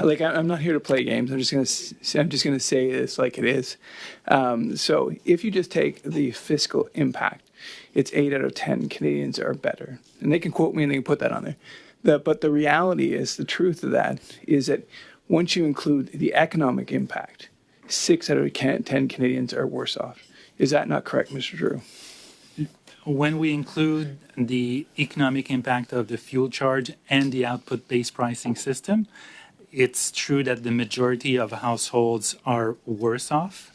like I'm not here to play games. I'm just gonna say this like it is. So if you just take the fiscal impact, it's 8 out of 10 Canadians are better, and they can quote me and they can put that on there. But the reality is, the truth of that is that once you include the economic impact, 6 out of 10 Canadians are worse off. Is that not correct, Mr. Drew? When we include the economic impact of the fuel charge and the output-based pricing system, it's true that the majority of households are worse off,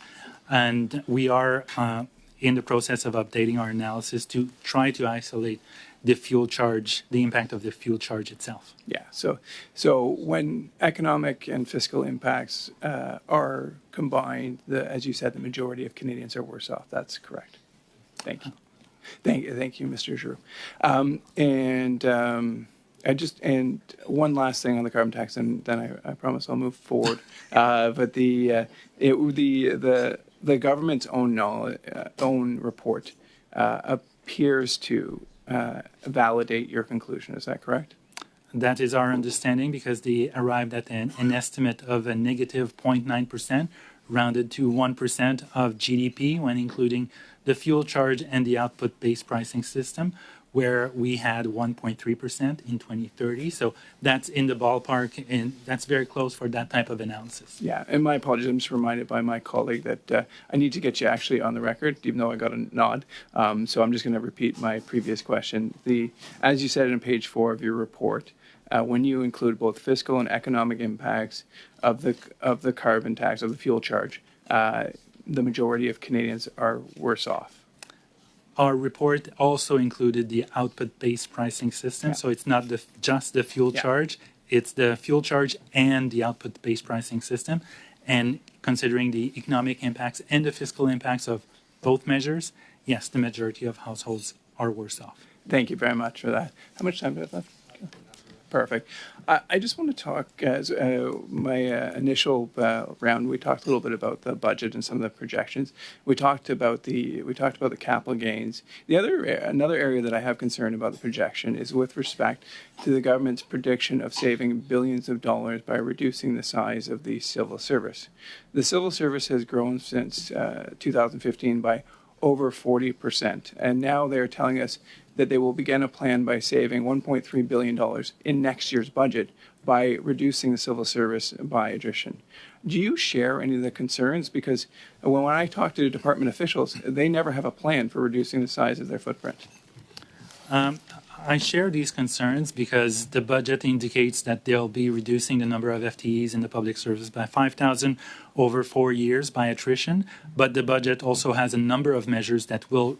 and we are in the process of updating our analysis to try to isolate the fuel charge, the impact of the fuel charge itself. Yeah. So when economic and fiscal impacts are combined, as you said, the majority of Canadians are worse off. That's correct. Thank you. Thank you, Mr. Drew. And one last thing on the carbon tax, and then I promise I'll move forward. But the government's own report appears to validate your conclusion. Is that correct? That is our understanding, because they arrived at an estimate of a negative 0.9%, rounded to 1% of GDP when including the fuel charge and the output-based pricing system, where we had 1.3% in 2030. So that's in the ballpark, and that's very close for that type of analysis. Yeah, and my apologies. I'm just reminded by my colleague that I need to get you actually on the record, even though I got a nod. So I'm just going to repeat my previous question. As you said in page 4 of your report, when you include both fiscal and economic impacts of the carbon tax, of the fuel charge, the majority of Canadians are worse off. Our report also included the output-based pricing system, so it's not just the fuel charge, it's the fuel charge and the output-based pricing system. And considering the economic impacts and the fiscal impacts of both measures, yes, the majority of households are worse off. Thank you very much for that. How much time do I have left? Perfect. I just want to talk, as my initial round, we talked a little bit about the budget and some of the projections. We talked about the capital gains. Another area that I have concern about the projection is with respect to the government's prediction of saving billions of dollars by reducing the size of the civil service. The civil service has grown since 2015 by over 40%, and now they're telling us that they will begin a plan by saving $1.3 billion in next year's budget by reducing the civil service by attrition. Do you share any of the concerns? Because when I talk to department officials, they never have a plan for reducing the size of their footprint. I share these concerns because the budget indicates that they'll be reducing the number of FTEs in the public service by 5,000 over 4 years by attrition. But the budget also has a number of measures that will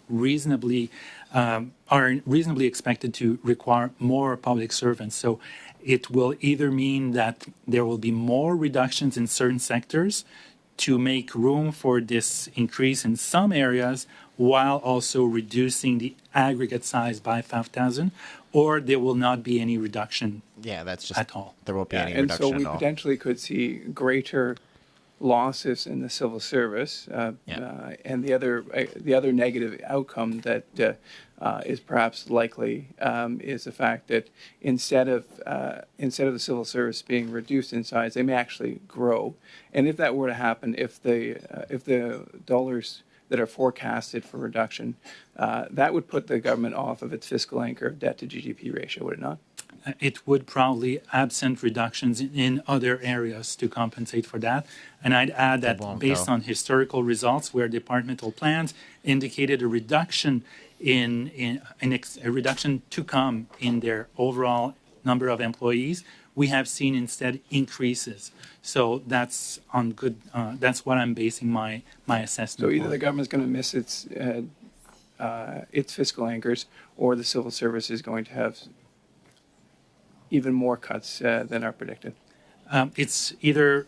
are reasonably expected to require more public servants. So it will either mean that there will be more reductions in certain sectors to make room for this increase in some areas, while also reducing the aggregate size by 5,000, or there will not be any reduction at all. There won't be any reduction at all. And so we potentially could see greater losses in the civil service, and the other negative outcome that is perhaps likely is the fact that instead of the civil service being reduced in size, they may actually grow. And if that were to happen, if the dollars that are forecasted for reduction, that would put the government off of its fiscal anchor of debt to GDP ratio, would it not? It would probably absent reductions in other areas to compensate for that. And I'd add that based on historical results where departmental plans indicated a reduction a reduction to come in their overall number of employees, we have seen instead increases. So that's that's what I'm basing my assessment. So either the government's going to miss its fiscal anchors, or the civil service is going to have even more cuts than are predicted. It's either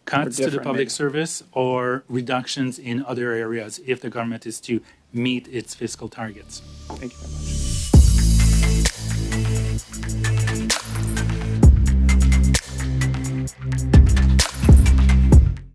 cuts to the public service or reductions in other areas if the government is to meet its fiscal targets. Thank you very much.